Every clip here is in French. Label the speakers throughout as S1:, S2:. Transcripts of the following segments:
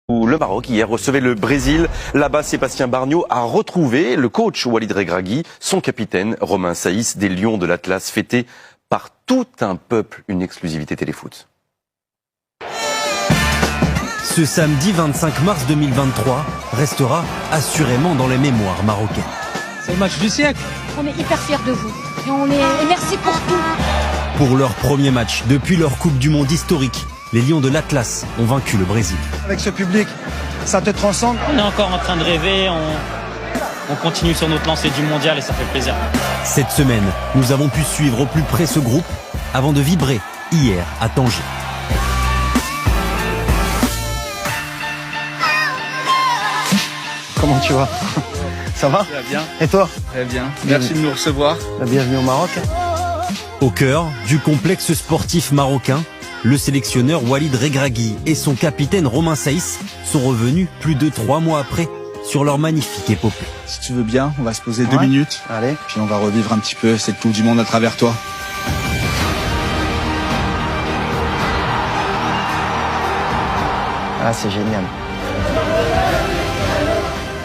S1: Le Maroc hier recevait le Brésil. Là-bas, Sébastien Bargnot a retrouvé le coach Walid Regragui, son capitaine Romain Saïs des Lions de l'Atlas, fêté par tout un peuple, une exclusivité téléfoot.
S2: Ce samedi 25 mars 2023 restera assurément dans les mémoires marocaines.
S3: C'est le match du siècle.
S4: On est hyper fiers de vous et merci pour tout.
S2: Pour leur premier match depuis leur Coupe du Monde historique, les Lions de l'Atlas ont vaincu le Brésil.
S5: Avec ce public, ça te transcende.
S6: On est encore en train de rêver, on continue sur notre lancée du mondial et ça fait plaisir.
S2: Cette semaine, nous avons pu suivre au plus près ce groupe avant de vibrer hier à Tanger.
S5: Comment tu vas? Ça va?
S3: Très bien.
S5: Et toi?
S3: Très bien. Merci de nous recevoir.
S5: Bienvenue au Maroc.
S2: Au cœur du complexe sportif marocain, le sélectionneur Walid Regragui et son capitaine Romain Saïs sont revenus plus de 3 mois après sur leur magnifique épopée.
S7: Si tu veux bien, on va se poser 2 minutes.
S5: Allez.
S7: Puis on va revivre un petit peu cette Coupe du Monde à travers toi.
S8: Ah, c'est génial.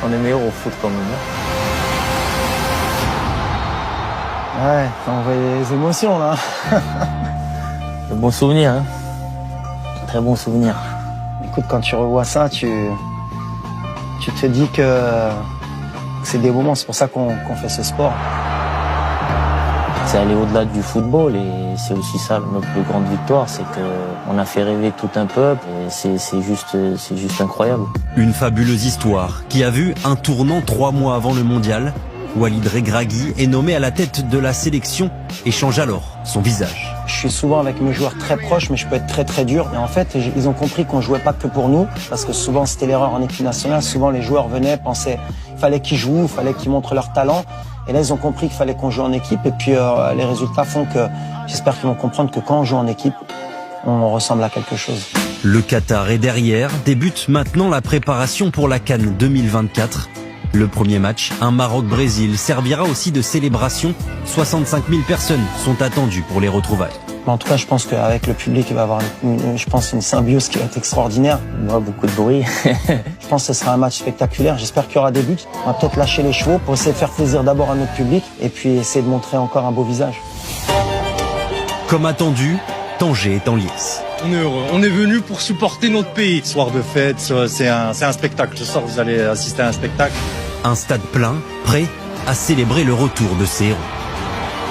S8: On est meilleur au foot quand même.
S5: Ouais, on voit les émotions là.
S8: De bons souvenirs, hein. Très bons souvenirs.
S5: Écoute, quand tu revois ça, tu te dis que c'est des moments, c'est pour ça qu'on fait ce sport.
S8: C'est aller au-delà du football et c'est aussi ça notre plus grande victoire, c'est qu'on a fait rêver tout un peuple et c'est juste incroyable.
S2: Une fabuleuse histoire qui a vu un tournant 3 mois avant le mondial. Walid Regragui est nommé à la tête de la sélection et change alors son visage.
S5: Je suis souvent avec mes joueurs très proches, mais je peux être très très dur. Et en fait, ils ont compris qu'on jouait pas que pour nous, parce que souvent c'était l'erreur en équipe nationale. Souvent les joueurs venaient, pensaient qu'il fallait qu'ils jouent, il fallait qu'ils montrent leur talent. Et là, ils ont compris qu'il fallait qu'on joue en équipe. Et puis les résultats font que j'espère qu'ils vont comprendre que quand on joue en équipe, on ressemble à quelque chose.
S2: Le Qatar est derrière, débute maintenant la préparation pour la CAN 2024. Le premier match, un Maroc-Brésil, servira aussi de célébration. 65 000 personnes sont attendues pour les retrouvailles.
S5: En tout cas, je pense qu'avec le public, il va y avoir une symbiose qui va être extraordinaire.
S8: Moi, beaucoup de bruit.
S5: Je pense que ce sera un match spectaculaire. J'espère qu'il y aura des buts. On va peut-être lâcher les chevaux pour essayer de faire plaisir d'abord à notre public et puis essayer de montrer encore un beau visage.
S2: Comme attendu, Tanger est en liesse.
S3: On est heureux. On est venu pour supporter notre pays.
S7: Soir de fête, c'est un spectacle. Ce soir, vous allez assister à un spectacle.
S2: Un stade plein, prêt à célébrer le retour de ses héros.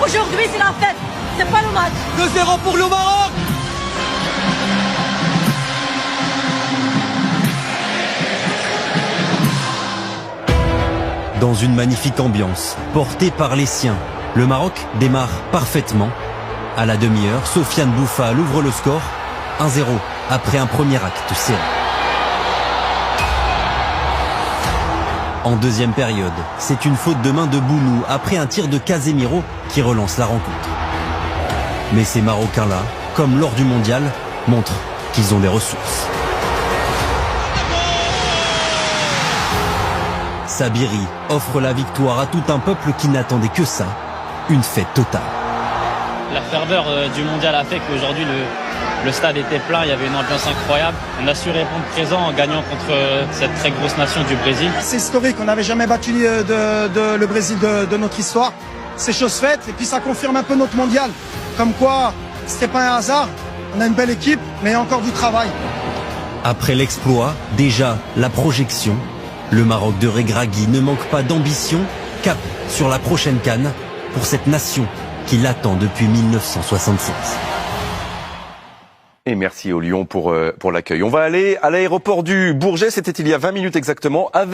S4: Aujourd'hui, c'est la fête, c'est pas le match.
S3: 2-0 pour le Maroc.
S2: Dans une magnifique ambiance, portée par les siens, le Maroc démarre parfaitement. À la demi-heure, Sofiane Bouffal ouvre le score, 1-0 après un premier acte serré. En deuxième période, c'est une faute de main de Bounou après un tir de Casemiro qui relance la rencontre. Mais ces Marocains-là, comme lors du mondial, montrent qu'ils ont des ressources. Sabiri offre la victoire à tout un peuple qui n'attendait que ça, une fête totale.
S6: La ferveur du mondial a fait qu'aujourd'hui le stade était plein, il y avait une ambiance incroyable. On a su répondre présent en gagnant contre cette très grosse nation du Brésil.
S5: C'est historique, on n'avait jamais battu le Brésil de notre histoire. C'est chose faite et puis ça confirme un peu notre mondial. Comme quoi, c'était pas un hasard, on a une belle équipe, mais il y a encore du travail.
S2: Après l'exploit, déjà la projection. Le Maroc de Regragui ne manque pas d'ambition, cap sur la prochaine CAN pour cette nation qui l'attend depuis 1976.
S1: Et merci aux Lions pour l'accueil. On va aller à l'aéroport du Bourget, c'était il y a 20 minutes exactement, avec